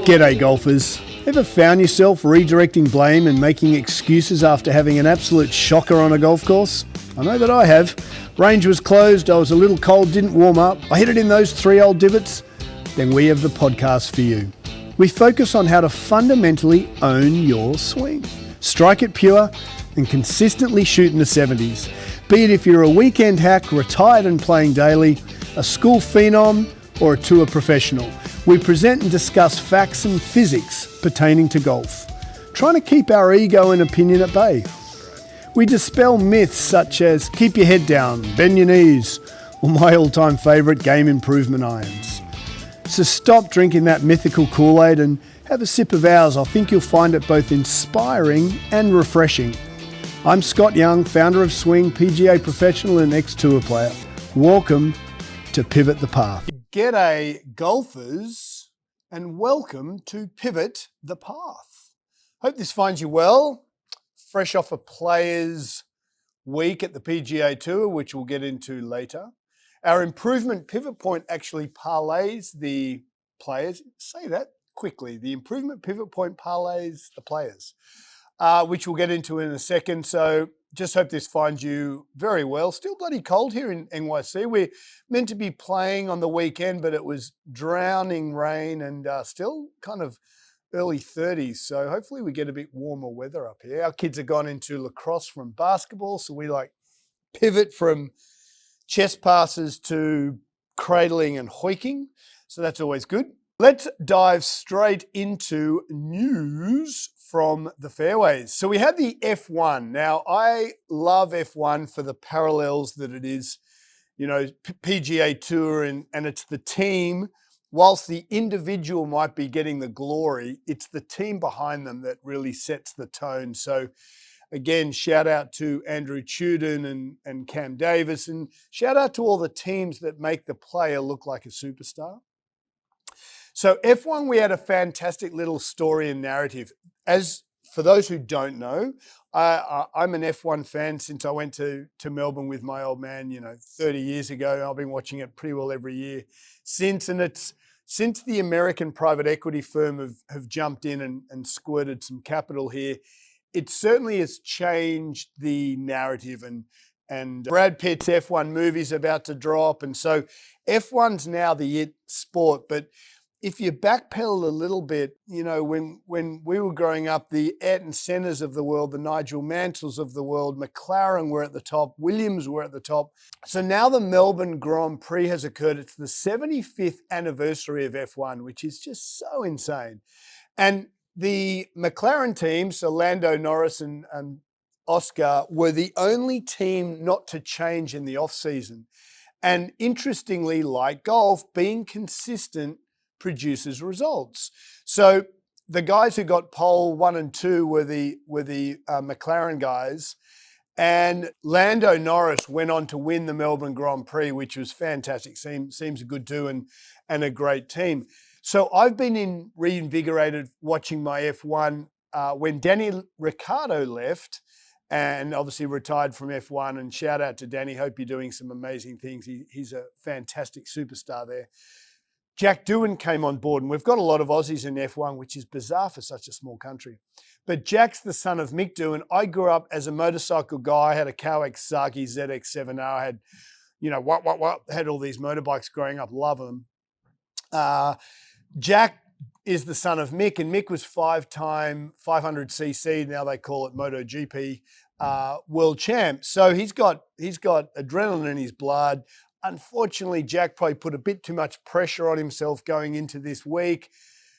G'day golfers. Ever found yourself redirecting blame and making excuses after having an absolute shocker on a golf course? I know that I have. Range was closed, I was a little cold, didn't warm up, I hit it in those 3 old divots. Then we have the podcast for you. We focus on how to fundamentally own your swing. Strike it pure and consistently shoot in the 70s. Be it if you're a weekend hack, retired and playing daily, a school phenom or a tour professional. We present and discuss facts and physics pertaining to golf, trying to keep our ego and opinion at bay. We dispel myths such as keep your head down, bend your knees, or my all-time favourite, game improvement irons. So stop drinking that mythical Kool-Aid and have a sip of ours. I think you'll find it both inspiring and refreshing. I'm Scott Young, founder of Swing, PGA professional and ex-tour player. Welcome to Pivot the Path. G'day golfers and welcome to Pivot the Path. Hope this finds you well. Fresh off a players week at the PGA Tour, which we'll get into later. Our improvement pivot point actually parlays the players. Say that quickly. The improvement pivot point parlays the players, which we'll get into in a second. So just hope this finds you very well. Still bloody cold here in NYC. We're meant to be playing on the weekend, but it was drowning rain and still kind of early 30s. So hopefully we get a bit warmer weather up here. Our kids have gone into lacrosse from basketball. So we pivot from chest passes to cradling and hoiking. So that's always good. Let's dive straight into news from the fairways. So we had the F1. Now, I love F1 for the parallels that it is, PGA Tour and it's the team. Whilst the individual might be getting the glory, it's the team behind them that really sets the tone. So again, shout out to Andrew Tudor and Cam Davis, and shout out to all the teams that make the player look like a superstar. So F1, we had a fantastic little story and narrative. As for those who don't know, I'm an F1 fan since I went to Melbourne with my old man, 30 years ago. I've been watching it pretty well every year since, and it's since the American private equity firm have jumped in and squirted some capital here, it certainly has changed the narrative, and Brad Pitt's F1 movie's about to drop, and so F1's now the it sport. But if you backpedal a little bit, when we were growing up, the Ayrton Senners of the world, the Nigel Mansells of the world, McLaren were at the top, Williams were at the top. So now the Melbourne Grand Prix has occurred. It's the 75th anniversary of F1, which is just so insane. And the McLaren team, so Lando Norris and Oscar, were the only team not to change in the off-season. And interestingly, like golf, being consistent produces results. So the guys who got pole 1 and 2 were the McLaren guys, and Lando Norris went on to win the Melbourne Grand Prix, which was fantastic. Seems a good do and a great team. So I've been reinvigorated watching my F1 when Danny Ricciardo left and obviously retired from F1. And shout out to Danny. Hope you're doing some amazing things. He's a fantastic superstar there. Jack Doohan came on board, and we've got a lot of Aussies in F1, which is bizarre for such a small country. But Jack's the son of Mick Doohan. I grew up as a motorcycle guy. I had a Kawasaki ZX7R. I had, had all these motorbikes growing up. Love them. Jack is the son of Mick, and Mick was 5-time 500cc. Now they call it MotoGP world champ. So he's got adrenaline in his blood. Unfortunately, Jack probably put a bit too much pressure on himself going into this week.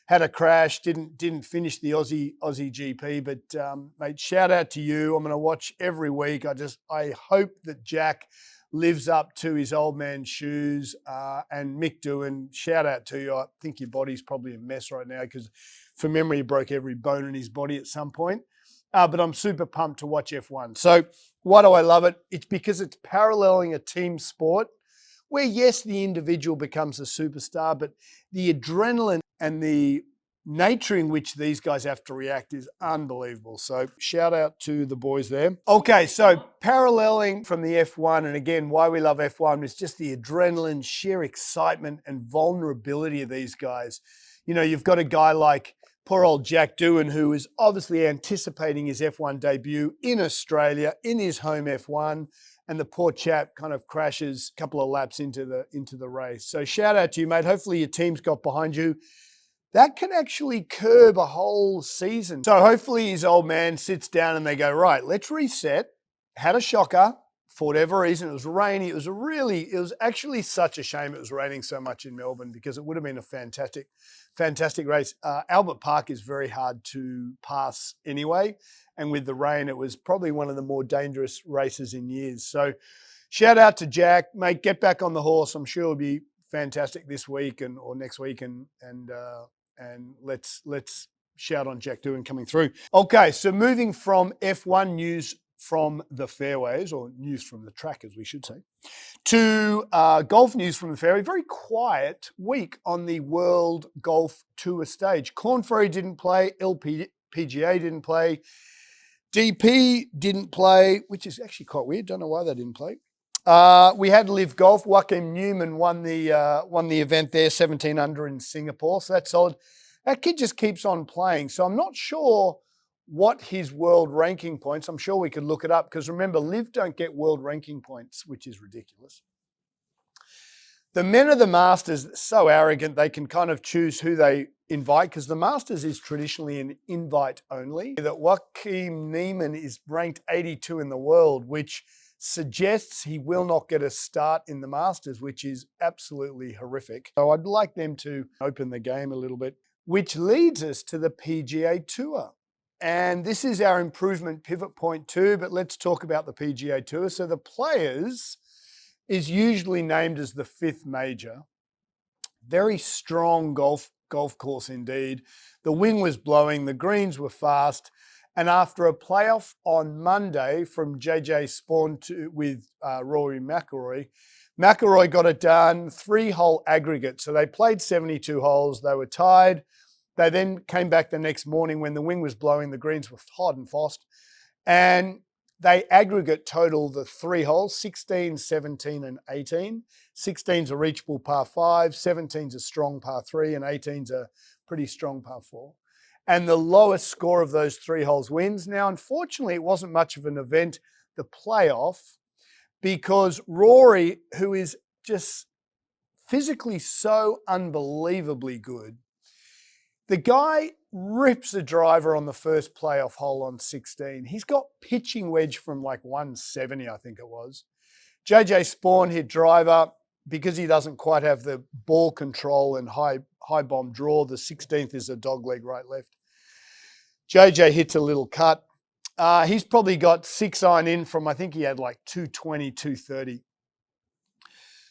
Had a crash, didn't finish the Aussie GP. But mate, shout out to you. I'm going to watch every week. I hope that Jack lives up to his old man's shoes. And Mick Doohan, shout out to you. I think your body's probably a mess right now because from memory, he broke every bone in his body at some point. But I'm super pumped to watch F1. So why do I love it? It's because it's paralleling a team sport where, yes, the individual becomes a superstar, but the adrenaline and the nature in which these guys have to react is unbelievable. So shout out to the boys there. Okay, so paralleling from the F1, and again, why we love F1 is just the adrenaline, sheer excitement and vulnerability of these guys. You know, you've got a guy like poor old Jack Doohan, who is obviously anticipating his F1 debut in Australia, in his home F1, and the poor chap kind of crashes a couple of laps into the race. So shout out to you, mate. Hopefully your team's got behind you. That can actually curb a whole season. So hopefully his old man sits down and they go, right, let's reset. Had a shocker for whatever reason. It was rainy. It was actually such a shame it was raining so much in Melbourne, because it would have been a fantastic race. Albert Park is very hard to pass anyway. And with the rain, it was probably one of the more dangerous races in years. So shout out to Jack, mate, get back on the horse. I'm sure it'll be fantastic this week or next week. And let's shout on Jack Doohan coming through. Okay, so moving from F1 news from the fairways, or news from the track, as we should say, to golf news from the fairway. Very quiet week on the World Golf Tour stage. Corn Ferry didn't play, PGA didn't play, DP didn't play, which is actually quite weird. Don't know why they didn't play. We had Live Golf. Joaquin Newman won the event there, 17 under in Singapore. So that's solid. That kid just keeps on playing. So I'm not sure what his world ranking points. I'm sure we could look it up, because remember, Live don't get world ranking points, which is ridiculous. The men of the Masters, so arrogant, they can kind of choose who they invite, because the Masters is traditionally an invite only. That Joaquin Neiman is ranked 82 in the world, which suggests he will not get a start in the Masters, which is absolutely horrific. So I'd like them to open the game a little bit, which leads us to the PGA Tour. And this is our improvement pivot point too, but let's talk about the PGA Tour. So the Players is usually named as the fifth major. Very strong golf course indeed. The wind was blowing, the greens were fast. And after a playoff on Monday from JJ Spawn with Rory McIlroy, McIlroy got it done, 3-hole aggregate. So they played 72 holes. They were tied. They then came back the next morning when the wind was blowing, the greens were hot and fast, and they aggregate total the 3 holes, 16, 17, and 18. 16's a reachable par 5, 17's a strong par 3, and 18's a pretty strong par 4. And the lowest score of those 3 holes wins. Now, unfortunately, it wasn't much of an event, the playoff, because Rory, who is just physically so unbelievably good, the guy rips a driver on the first playoff hole on 16. He's got pitching wedge from like 170, I think it was. JJ Spawn hit driver because he doesn't quite have the ball control and high bomb draw. The 16th is a dogleg right left. JJ hits a little cut. He's probably got 6-iron in from, I think he had like 220, 230.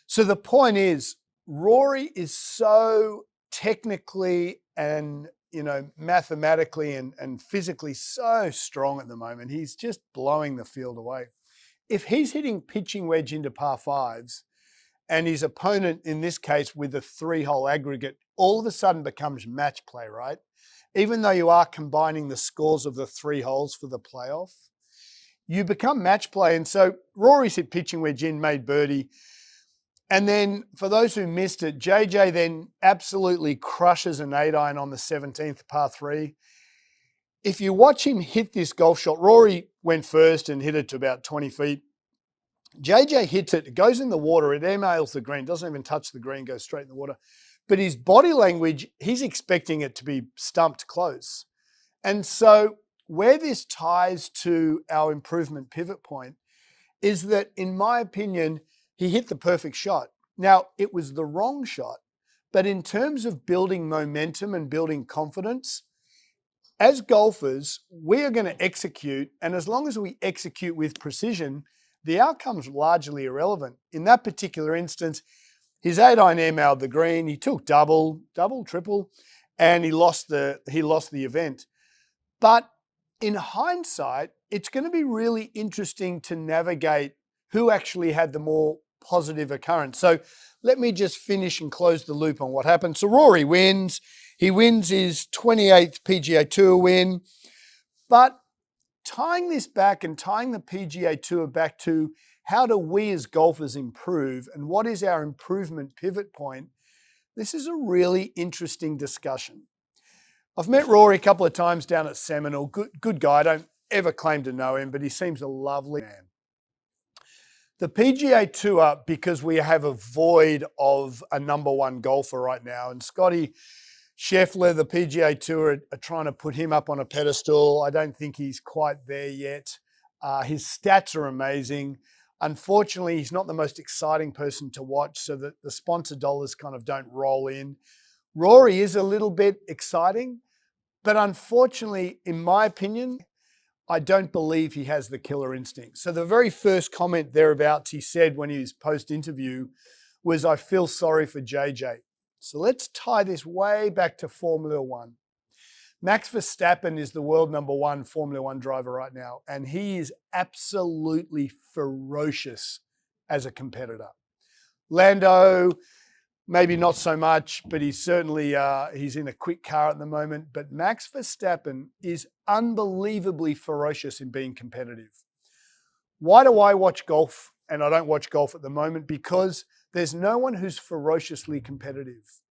So the point is, Rory is so technically and, you know, mathematically and physically so strong at the moment. He's just blowing the field away. If he's hitting pitching wedge into par 5s and his opponent, in this case with a 3-hole aggregate, all of a sudden becomes match play, right? Even though you are combining the scores of the 3 holes for the playoff, you become match play. And so Rory's hit pitching wedge in, made birdie. And then for those who missed it, JJ then absolutely crushes an 8-iron on the 17th par 3. If you watch him hit this golf shot, Rory went first and hit it to about 20 feet. JJ hits it, it goes in the water, it emails the green, doesn't even touch the green, goes straight in the water. But his body language, he's expecting it to be stumped close. And so where this ties to our improvement pivot point is that, in my opinion, he hit the perfect shot. Now, it was the wrong shot, but in terms of building momentum and building confidence, as golfers, we are going to execute, and as long as we execute with precision, the outcome's largely irrelevant. In that particular instance, his 8-iron airmailed the green, he took double, triple, and he lost the event. But in hindsight, it's going to be really interesting to navigate who actually had the more positive occurrence. So let me just finish and close the loop on what happened. So Rory wins. He wins his 28th PGA Tour win. But tying this back and tying the PGA Tour back to how do we as golfers improve and what is our improvement pivot point, this is a really interesting discussion. I've met Rory a couple of times down at Seminole. Good guy. I don't ever claim to know him, but he seems a lovely man. The PGA Tour, because we have a void of a number one golfer right now, and Scotty Scheffler, the PGA Tour are trying to put him up on a pedestal. I don't think he's quite there yet. His stats are amazing. Unfortunately, he's not the most exciting person to watch, so that the sponsor dollars kind of don't roll in. Rory is a little bit exciting, but unfortunately, in my opinion, I don't believe he has the killer instinct. So the very first comment thereabouts he said when he was post-interview was, "I feel sorry for JJ." So let's tie this way back to Formula One. Max Verstappen is the world number one Formula One driver right now, and he is absolutely ferocious as a competitor. Lando, maybe not so much, but he's certainly he's in a quick car at the moment. But Max Verstappen is unbelievably ferocious in being competitive. Why do I watch golf? And I don't watch golf at the moment because there's no one who's ferociously competitive.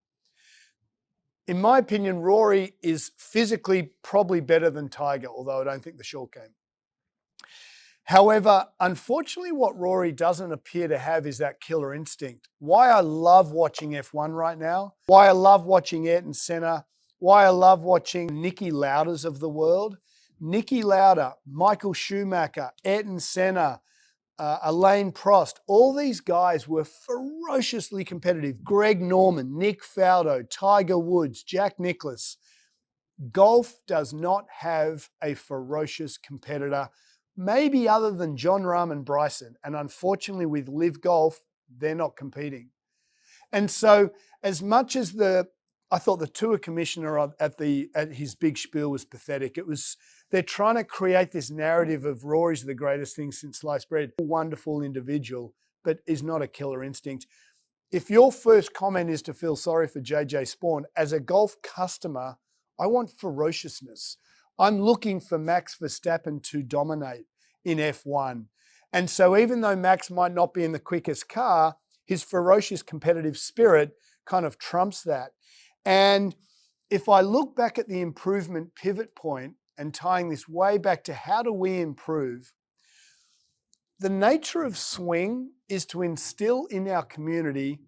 In my opinion, Rory is physically probably better than Tiger, although I don't think the short game. However, unfortunately, what Rory doesn't appear to have is that killer instinct. Why I love watching F1 right now, why I love watching Ayrton Senna, why I love watching Niki Lauda's of the world. Niki Lauda, Michael Schumacher, Ayrton Senna, Alain Prost, all these guys were ferociously competitive. Greg Norman, Nick Faldo, Tiger Woods, Jack Nicklaus. Golf does not have a ferocious competitor, maybe other than John Rahm and Bryson. And unfortunately, with Live Golf, they're not competing. And so as much as I thought the tour commissioner at his big spiel was pathetic. They're trying to create this narrative of Rory's the greatest thing since sliced bread. A wonderful individual, but is not a killer instinct. If your first comment is to feel sorry for JJ Spawn, as a golf customer, I want ferociousness. I'm looking for Max Verstappen to dominate in F1. And so even though Max might not be in the quickest car, his ferocious competitive spirit kind of trumps that. And if I look back at the improvement pivot point and tying this way back to how do we improve, the nature of swing is to instill in our community,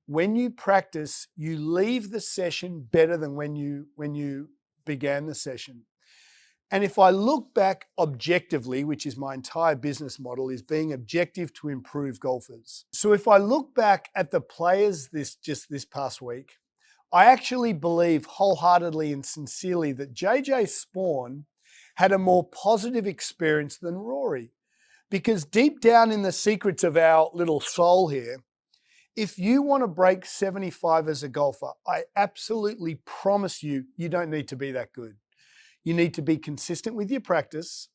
when you practice, you leave the session better than when you began the session. And if I look back objectively, which is my entire business model, is being objective to improve golfers. So if I look back at the players this past week, I actually believe wholeheartedly and sincerely that JJ Spawn had a more positive experience than Rory. Because deep down in the secrets of our little soul here, if you want to break 75 as a golfer, I absolutely promise you, you don't need to be that good. You need to be consistent with your practice.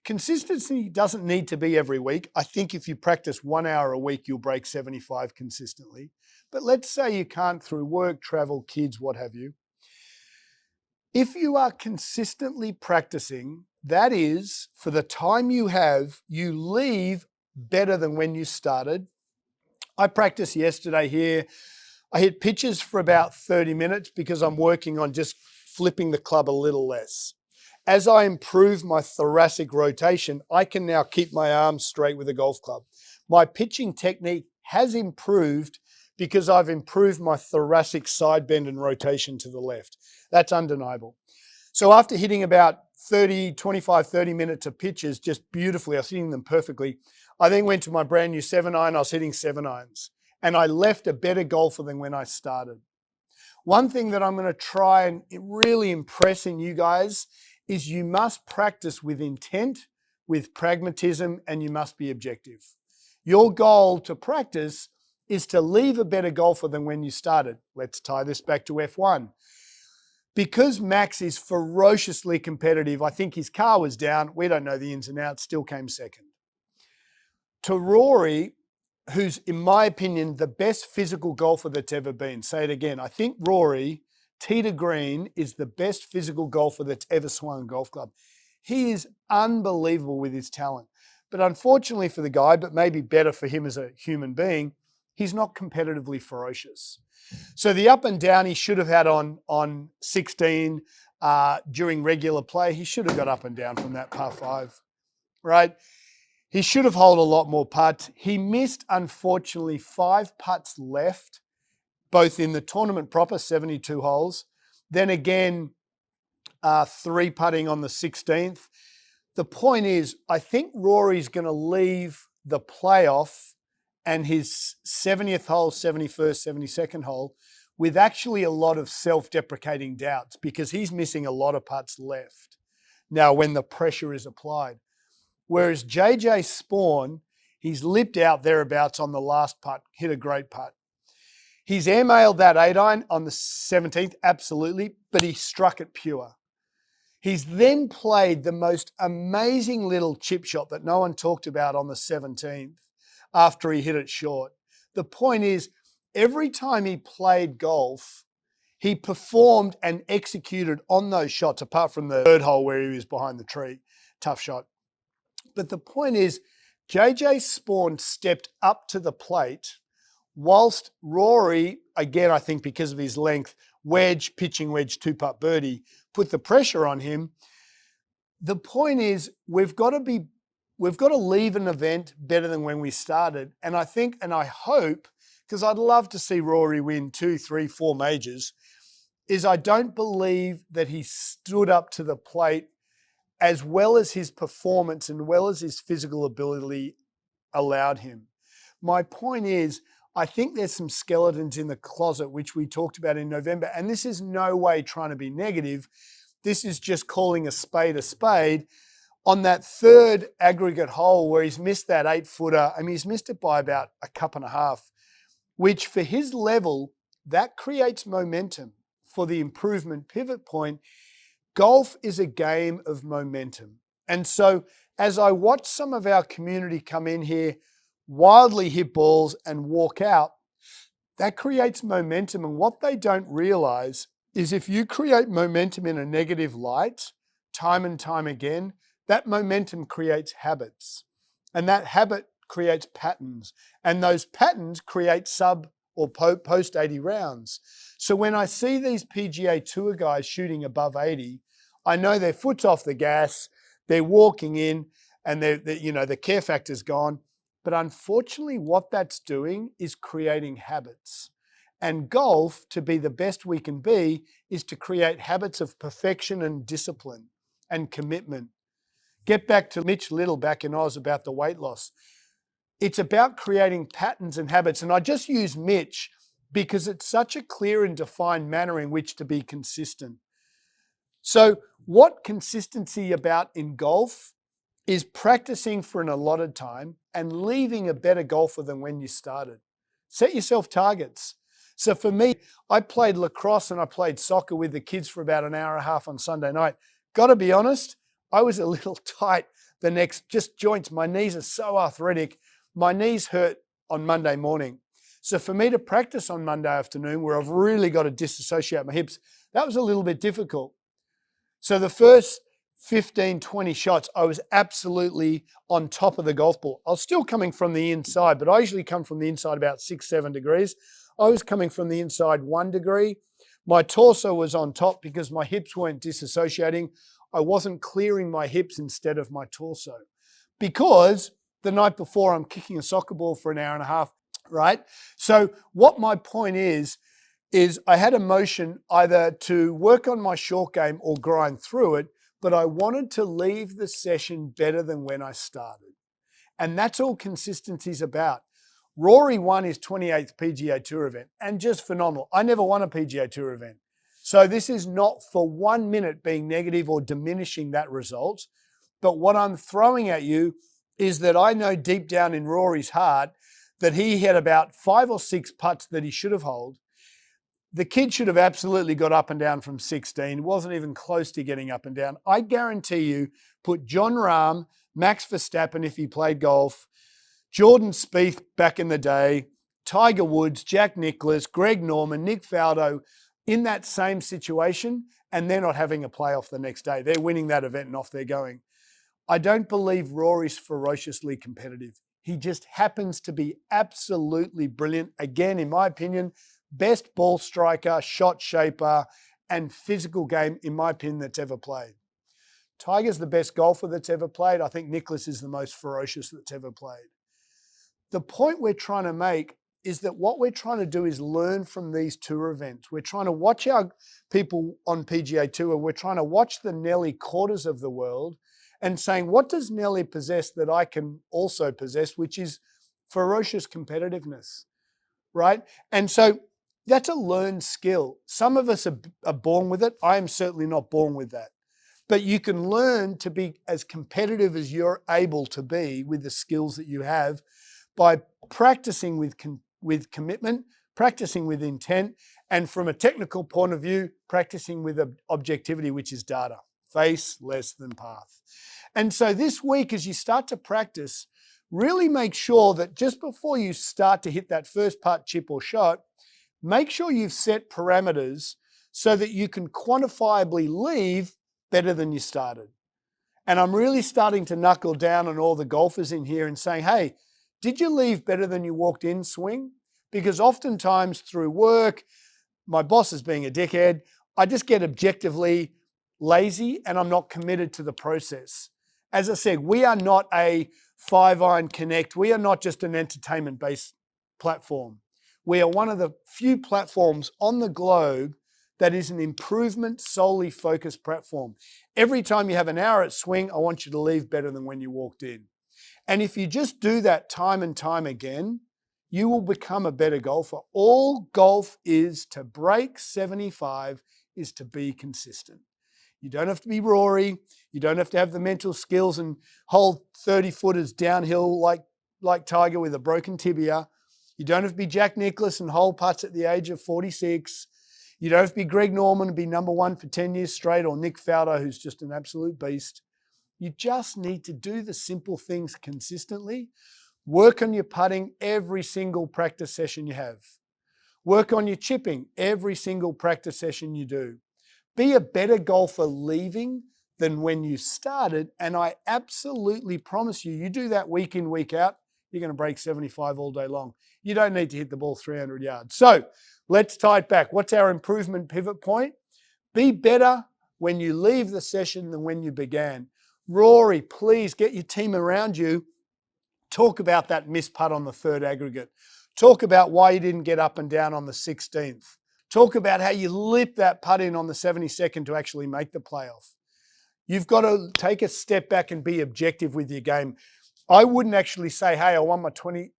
Consistency doesn't need to be every week. I think if you practice 1 hour a week, you'll break 75 consistently. But let's say you can't through work, travel, kids, what have you. If you are consistently practicing, that is, for the time you have, you leave better than when you started. I practiced yesterday here. I hit pitches for about 30 minutes because I'm working on just flipping the club a little less. As I improve my thoracic rotation, I can now keep my arms straight with a golf club. My pitching technique has improved because I've improved my thoracic side bend and rotation to the left. That's undeniable. So after hitting about 25, 30 minutes of pitches just beautifully, I was hitting them perfectly, I then went to my brand new 7-iron. I was hitting 7-irons. And I left a better golfer than when I started. One thing that I'm going to try and really impress in you guys is you must practice with intent, with pragmatism, and you must be objective. Your goal to practice is to leave a better golfer than when you started. Let's tie this back to F1. Because Max is ferociously competitive, I think his car was down. We don't know the ins and outs, still came second. To Rory, who's, in my opinion, the best physical golfer that's ever been. Say it again. I think Rory, tee to green, is the best physical golfer that's ever swung a golf club. He is unbelievable with his talent. But unfortunately for the guy, but maybe better for him as a human being, he's not competitively ferocious. So the up and down he should have had on 16 during regular play, he should have got up and down from that par 5, right? He should have held a lot more putts. He missed, unfortunately, 5 putts left, both in the tournament proper, 72 holes. Then again, 3 putting on the 16th. The point is, I think Rory's going to leave the playoff and his 70th hole, 71st, 72nd hole with actually a lot of self-deprecating doubts because he's missing a lot of putts left now when the pressure is applied. Whereas JJ Spawn, he's lipped out thereabouts on the last putt, hit a great putt. He's airmailed that 8-iron on the 17th, absolutely, but he struck it pure. He's then played the most amazing little chip shot that no one talked about on the 17th after he hit it short. The point is, every time he played golf, he performed and executed on those shots, apart from the 3rd hole where he was behind the tree. Tough shot. But the point is, JJ Spawn stepped up to the plate whilst Rory, again, I think because of his length, pitching wedge, 2-putt birdie, put the pressure on him. The point is, we've got to leave an event better than when we started. And I think, and I hope, because I'd love to see Rory win 2, 3, 4 majors, is I don't believe that he stood up to the plate as well as his performance and well as his physical ability allowed him. My point is, I think there's some skeletons in the closet, which we talked about in November. And this is no way trying to be negative. This is just calling a spade a spade. On that 3rd aggregate hole where he's missed that 8-footer, I mean, he's missed it by about a cup and a half, which for his level, that creates momentum for the improvement pivot point. Golf is a game of momentum. And so as I watch some of our community come in here, wildly hit balls and walk out, that creates momentum. And what they don't realize is if you create momentum in a negative light, time and time again, that momentum creates habits. And that habit creates patterns. And those patterns create sub or post 80 rounds. So when I see these PGA Tour guys shooting above 80, I know their foot's off the gas, they're walking in, and the care factor's gone. But unfortunately, what that's doing is creating habits. And golf, to be the best we can be, is to create habits of perfection and discipline and commitment. Get back to Mitch Little back in Oz about the weight loss. It's about creating patterns and habits. And I just use Mitch because it's such a clear and defined manner in which to be consistent. So what consistency about in golf is practicing for an allotted time and leaving a better golfer than when you started. Set yourself targets. So for me, I played lacrosse and I played soccer with the kids for about an hour and a half on Sunday night. Got to be honest, I was a little tight the next, just joints. My knees are so arthritic. My knees hurt on Monday morning. So for me to practice on Monday afternoon where I've really got to disassociate my hips, that was a little bit difficult. So the first 15, 20 shots, I was absolutely on top of the golf ball. I was still coming from the inside, but I usually come from the inside about 6, 7 degrees. I was coming from the inside 1 degree. My torso was on top because my hips weren't disassociating. I wasn't clearing my hips instead of my torso. Because the night before I'm kicking a soccer ball for an hour and a half, right? So what my point is I had a motion either to work on my short game or grind through it, but I wanted to leave the session better than when I started. And that's all consistency's about. Rory won his 28th PGA Tour event and just phenomenal. I never won a PGA Tour event. So this is not for 1 minute being negative or diminishing that result. But what I'm throwing at you is that I know deep down in Rory's heart that he had about 5 or 6 putts that he should have holed. The kid should have absolutely got up and down from 16. Wasn't even close to getting up and down. I guarantee you, put John Rahm, Max Verstappen if he played golf, Jordan Spieth back in the day, Tiger Woods, Jack Nicklaus, Greg Norman, Nick Faldo in that same situation, and they're not having a playoff the next day. They're winning that event and off they're going. I don't believe Rory's ferociously competitive. He just happens to be absolutely brilliant. Again, in my opinion, best ball striker, shot shaper, and physical game, in my opinion, that's ever played. Tiger's the best golfer that's ever played. I think Nicklaus is the most ferocious that's ever played. The point we're trying to make is that what we're trying to do is learn from these tour events. We're trying to watch our people on PGA Tour. We're trying to watch the Nelly Quarters of the world and saying, what does Nelly possess that I can also possess, which is ferocious competitiveness, right? And so that's a learned skill. Some of us are born with it. I am certainly not born with that. But you can learn to be as competitive as you're able to be with the skills that you have by practicing with commitment, practicing with intent, and from a technical point of view, practicing with objectivity, which is data. Face less than path. And so this week, as you start to practice, really make sure that just before you start to hit that first putt, chip, or shot, make sure you've set parameters so that you can quantifiably leave better than you started. And I'm really starting to knuckle down on all the golfers in here and saying, hey, did you leave better than you walked in swing? Because oftentimes through work, my boss is being a dickhead, I just get objectively lazy and I'm not committed to the process. As I said, we are not a 5-iron connect. We are not just an entertainment-based platform. We are one of the few platforms on the globe that is an improvement solely focused platform. Every time you have an hour at swing, I want you to leave better than when you walked in. And if you just do that time and time again, you will become a better golfer. All golf is to break 75 is to be consistent. You don't have to be Rory. You don't have to have the mental skills and hold 30-footers downhill like Tiger with a broken tibia. You don't have to be Jack Nicklaus and hold putts at the age of 46. You don't have to be Greg Norman and be number one for 10 years straight, or Nick Faldo, who's just an absolute beast. You just need to do the simple things consistently. Work on your putting every single practice session you have. Work on your chipping every single practice session you do. Be a better golfer leaving than when you started, and I absolutely promise you, you do that week in, week out, you're going to break 75 all day long. You don't need to hit the ball 300 yards. So let's tie it back. What's our improvement pivot point? Be better when you leave the session than when you began. Rory, please get your team around you. Talk about that missed putt on the third aggregate. Talk about why you didn't get up and down on the 16th. Talk about how you lit that putt in on the 72nd to actually make the playoff. You've got to take a step back and be objective with your game. I wouldn't actually say, hey, I won my 28th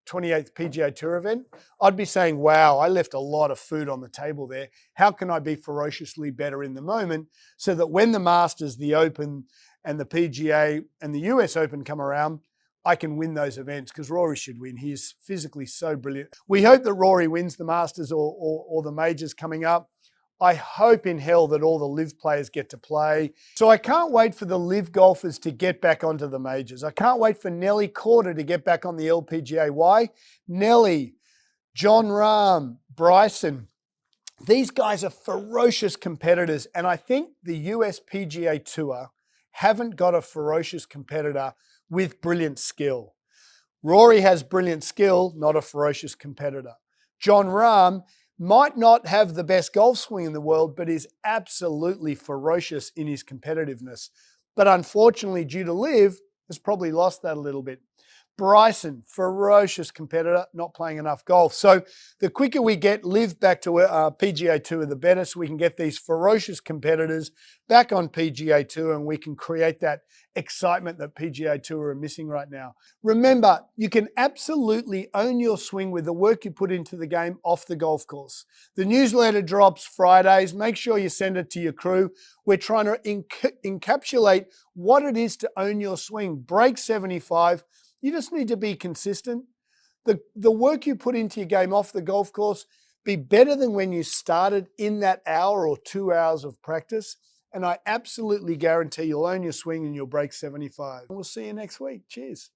PGA Tour event. I'd be saying, wow, I left a lot of food on the table there. How can I be ferociously better in the moment so that when the Masters, the Open, and the PGA and the US Open come around, I can win those events, because Rory should win. He is physically so brilliant. We hope that Rory wins the Masters or the majors coming up. I hope in hell that all the LIV players get to play. So I can't wait for the LIV golfers to get back onto the majors. I can't wait for Nelly Korda to get back on the LPGA. Why? Nelly, John Rahm, Bryson, these guys are ferocious competitors. And I think the US PGA Tour haven't got a ferocious competitor with brilliant skill. Rory has brilliant skill, not a ferocious competitor. John Rahm might not have the best golf swing in the world, but is absolutely ferocious in his competitiveness. But unfortunately, due to LIV, has probably lost that a little bit. Bryson, ferocious competitor, not playing enough golf. So the quicker we get LIV back to PGA Tour, the better, so we can get these ferocious competitors back on PGA Tour and we can create that excitement that PGA Tour are missing right now. Remember, you can absolutely own your swing with the work you put into the game off the golf course. The newsletter drops Fridays. Make sure you send it to your crew. We're trying to encapsulate what it is to own your swing. Break 75. You just need to be consistent. The work you put into your game off the golf course, be better than when you started in that hour or 2 hours of practice. And I absolutely guarantee you'll own your swing and you'll break 75. We'll see you next week. Cheers.